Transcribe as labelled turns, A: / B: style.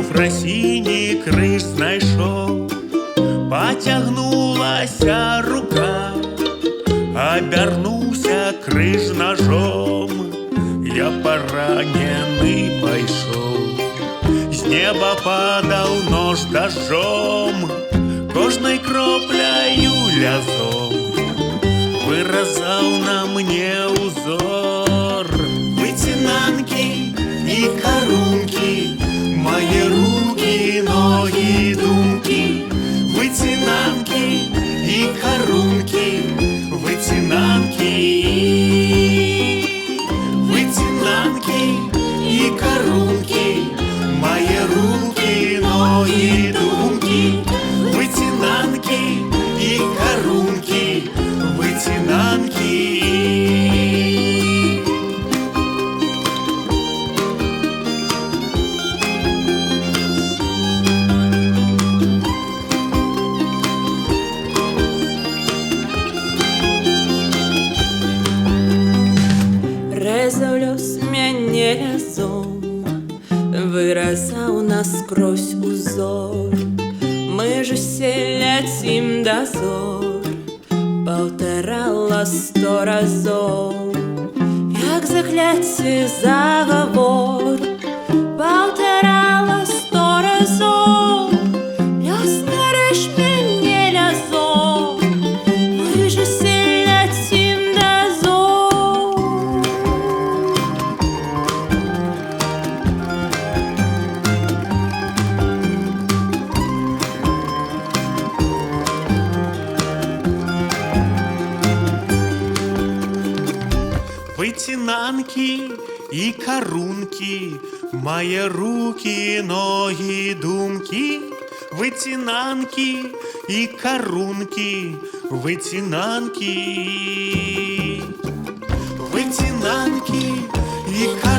A: фрасіні криш знайшов, потягнулася рука, обернувся криж ножом, я поранений пойшов. З неба падав нож дождем, кожною кропляю лязом виразав на мне узор. Вытинанки и корунки, мои руки, ноги, думки. Вытинанки и корунки, вытинанки. Вытинанки и корунки, мои руки, ноги, думки. Вытинанки и корунки, вытинанки.
B: Резав лёс мяне лязом, выразаў наскрозь узор. Мы ж усе ляцім да зор, паўтарала 100 разоў. Як закляцце загавор, паўтарала 100 разоў. Лёс нарэш мяне лязом, мы ж усе ляцім да зор.
A: Вытинанки и корунки, мои руки, ноги, думки. Вытинанки и корунки, вытинанки. Вытинанки и корунки.